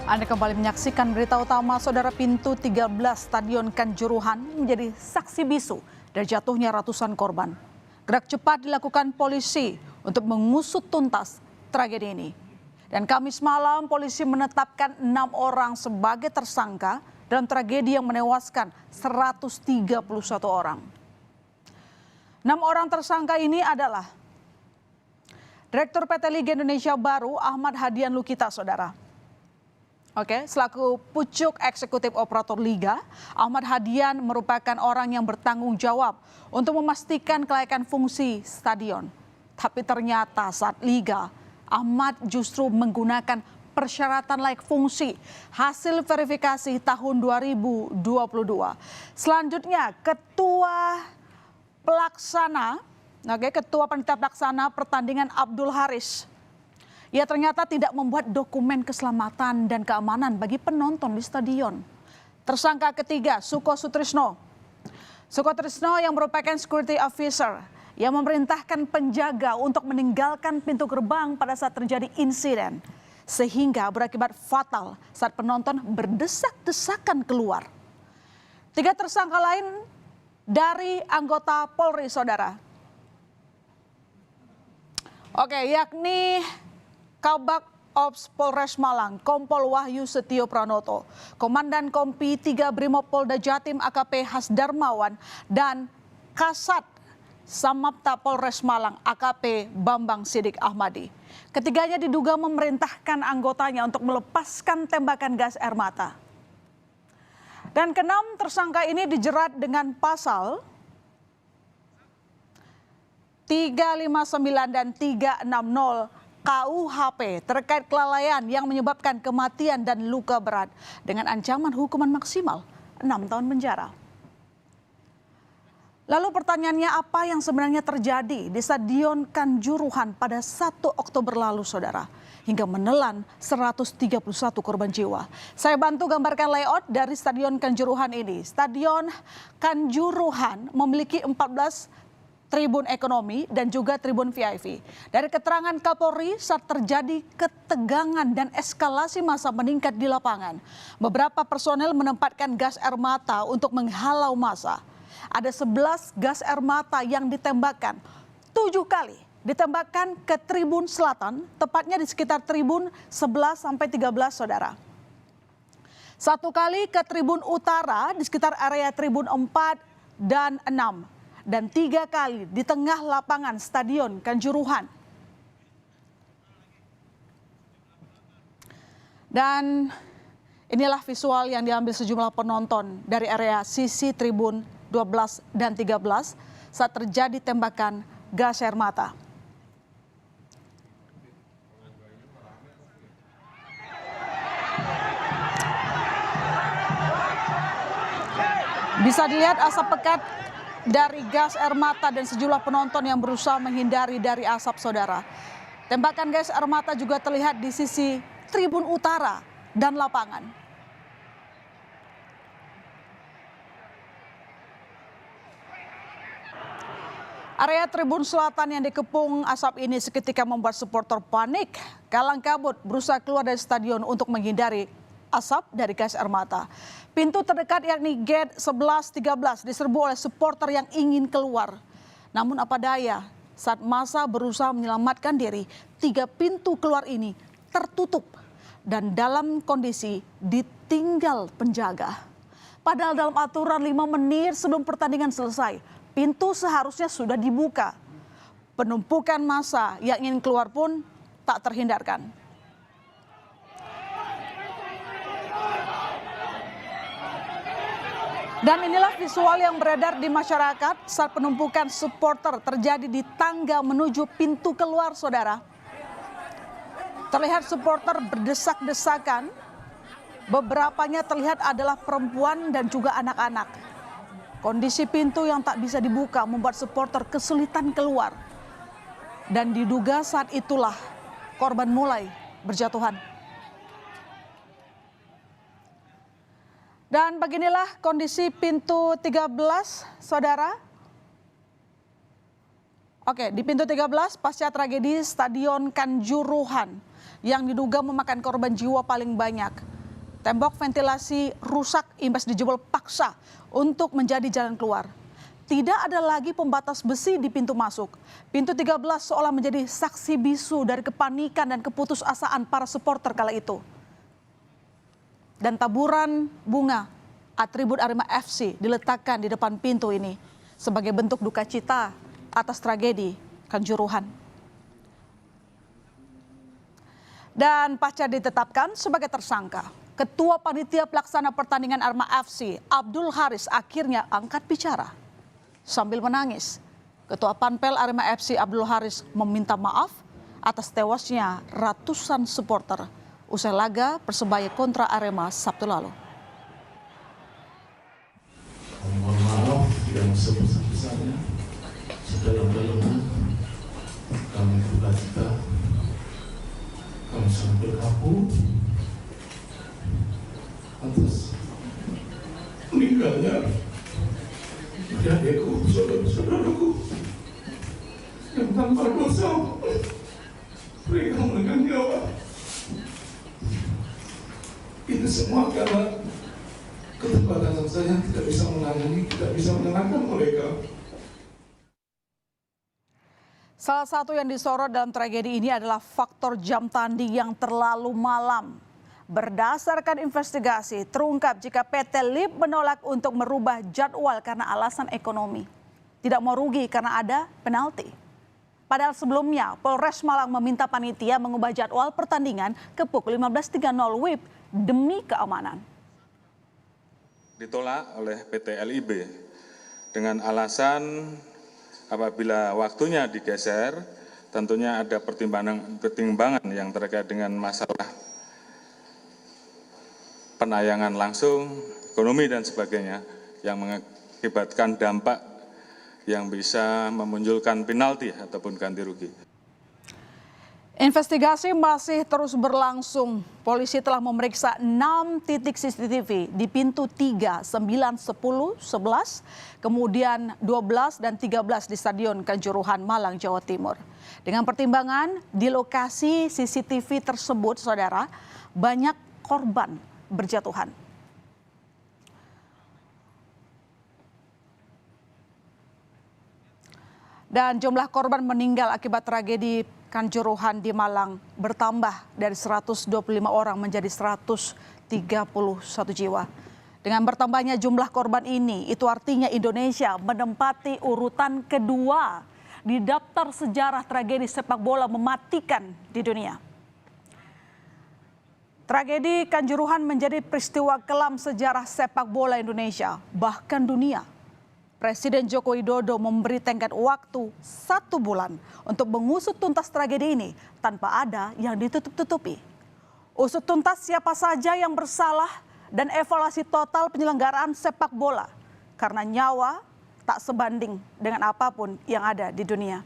Anda kembali menyaksikan berita utama. Saudara, pintu 13 Stadion Kanjuruhan menjadi saksi bisu dari jatuhnya ratusan korban. Gerak cepat dilakukan polisi untuk mengusut tuntas tragedi ini. Dan Kamis malam polisi menetapkan 6 orang sebagai tersangka dalam tragedi yang menewaskan 131 orang. 6 orang tersangka ini adalah Direktur PT Liga Indonesia Baru Ahmad Hadian Lukita, saudara. Selaku pucuk eksekutif operator Liga, Ahmad Hadian merupakan orang yang bertanggung jawab untuk memastikan kelayakan fungsi stadion. Tapi ternyata saat Liga, Ahmad justru menggunakan persyaratan layak fungsi hasil verifikasi tahun 2022. Selanjutnya, Ketua Panitia Pelaksana Pertandingan Abdul Haris. Ia ternyata tidak membuat dokumen keselamatan dan keamanan bagi penonton di stadion. Tersangka ketiga, Suko Sutrisno. Suko Sutrisno yang merupakan security officer yang memerintahkan penjaga untuk meninggalkan pintu gerbang pada saat terjadi insiden, sehingga berakibat fatal saat penonton berdesak-desakan keluar. 3 tersangka lain dari anggota Polri, saudara. Yakni Kabak Ops Polres Malang, Kompol Wahyu Setio Pranoto, Komandan Kompi 3 Brimopolda Jatim AKP Hasdarmawan, dan Kasat Samapta Polres Malang AKP Bambang Sidik Ahmadi. Ketiganya diduga memerintahkan anggotanya untuk melepaskan tembakan gas air mata. Dan ke-6 tersangka ini dijerat dengan pasal 359 dan 360 KUHP terkait kelalaian yang menyebabkan kematian dan luka berat dengan ancaman hukuman maksimal 6 tahun penjara. Lalu pertanyaannya, apa yang sebenarnya terjadi di Stadion Kanjuruhan pada 1 Oktober lalu, saudara, hingga menelan 131 korban jiwa? Saya bantu gambarkan layout dari Stadion Kanjuruhan ini. Stadion Kanjuruhan memiliki 14 tribun ekonomi dan juga tribun VIP. Dari keterangan Kapolri, saat terjadi ketegangan dan eskalasi massa meningkat di lapangan, beberapa personel menempatkan gas air mata untuk menghalau massa. Ada 11 gas air mata yang ditembakkan, 7 kali ditembakkan ke tribun selatan, tepatnya di sekitar tribun 11 sampai 13, saudara. 1 kali ke tribun utara di sekitar area tribun 4 dan 6. Dan 3 kali di tengah lapangan Stadion Kanjuruhan. Dan inilah visual yang diambil sejumlah penonton dari area sisi tribun 12 dan 13 saat terjadi tembakan gas air mata. Bisa dilihat asap pekat dari gas air mata dan sejumlah penonton yang berusaha menghindari dari asap, saudara. Tembakan gas air mata juga terlihat di sisi tribun utara dan lapangan. Area tribun selatan yang dikepung asap ini seketika membuat supporter panik, kalang kabut berusaha keluar dari stadion untuk menghindari asap dari gas air mata. Pintu terdekat yakni gate 11-13 diserbu oleh supporter yang ingin keluar. Namun apa daya, saat massa berusaha menyelamatkan diri, 3 pintu keluar ini tertutup dan dalam kondisi ditinggal penjaga. Padahal dalam aturan 5 menit sebelum pertandingan selesai, pintu seharusnya sudah dibuka. Penumpukan massa yang ingin keluar pun tak terhindarkan. Dan inilah visual yang beredar di masyarakat saat penumpukan supporter terjadi di tangga menuju pintu keluar, saudara. Terlihat supporter berdesak-desakan, beberapanya terlihat adalah perempuan dan juga anak-anak. Kondisi pintu yang tak bisa dibuka membuat supporter kesulitan keluar. Dan diduga saat itulah korban mulai berjatuhan. Dan beginilah kondisi pintu 13, saudara. Di pintu 13 pasca tragedi Stadion Kanjuruhan yang diduga memakan korban jiwa paling banyak. Tembok ventilasi rusak imbas dijebol paksa untuk menjadi jalan keluar. Tidak ada lagi pembatas besi di pintu masuk. Pintu 13 seolah menjadi saksi bisu dari kepanikan dan keputusasaan para supporter kala itu. Dan taburan bunga atribut Arema FC diletakkan di depan pintu ini sebagai bentuk duka cita atas tragedi Kanjuruhan. Dan pasca ditetapkan sebagai tersangka, Ketua Panitia Pelaksana Pertandingan Arema FC, Abdul Haris, akhirnya angkat bicara. Sambil menangis, Ketua Panpel Arema FC Abdul Haris meminta maaf atas tewasnya ratusan supporter usai laga Persebaya kontra Arema Sabtu lalu. Mohon maaf yang sebesar-besarnya, sedalam-dalamnya kami duka cita, kami sangat berkabung atas meninggalnya adikku, saudara-saudaraku yang tanpa dosa mereka dengan nyawa. Itu semua karena keterbatasan saya tidak bisa menangani, tidak bisa menenangkan mereka. Salah satu yang disorot dalam tragedi ini adalah faktor jam tanding yang terlalu malam. Berdasarkan investigasi, terungkap jika PT LIP menolak untuk merubah jadwal karena alasan ekonomi. Tidak mau rugi karena ada penalti. Padahal sebelumnya, Polres Malang meminta panitia mengubah jadwal pertandingan ke pukul 15.30 WIB demi keamanan. Ditolak oleh PT LIB dengan alasan apabila waktunya digeser, tentunya ada pertimbangan yang terkait dengan masalah penayangan langsung, ekonomi dan sebagainya yang mengakibatkan dampak yang bisa memunculkan penalti ataupun ganti rugi. Investigasi masih terus berlangsung. Polisi telah memeriksa 6 titik CCTV di pintu 3, 9, 10, 11, kemudian 12 dan 13 di Stadion Kanjuruhan, Malang, Jawa Timur. Dengan pertimbangan di lokasi CCTV tersebut, saudara, banyak korban berjatuhan. Dan jumlah korban meninggal akibat tragedi Kanjuruhan di Malang bertambah dari 125 orang menjadi 131 jiwa. Dengan bertambahnya jumlah korban ini, itu artinya Indonesia menempati urutan kedua di daftar sejarah tragedi sepak bola mematikan di dunia. Tragedi Kanjuruhan menjadi peristiwa kelam sejarah sepak bola Indonesia, bahkan dunia. Presiden Joko Widodo memberi tenggat waktu 1 bulan untuk mengusut tuntas tragedi ini tanpa ada yang ditutup-tutupi. Usut tuntas siapa saja yang bersalah dan evaluasi total penyelenggaraan sepak bola. Karena nyawa tak sebanding dengan apapun yang ada di dunia.